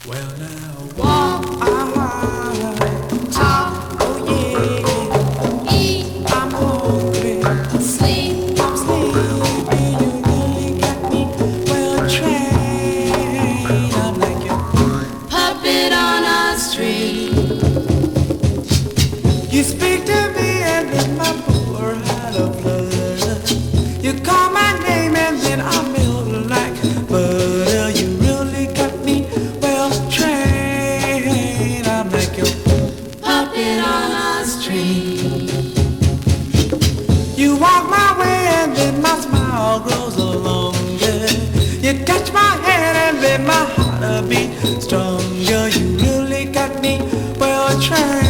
Well now, walk, talk, oh yeah, eat, I'm hungry, sleep, I'm sleepy. You really got me well trained. I'm like a puppet on a string. You speak to me and then my poor heart of blood. You call my name and then I melt like butter. You really got me well trained. I'm like your puppet on a string. You walk my way and then my smile grows longer. You touch my hand and then my heart beats stronger. You really got me well trained.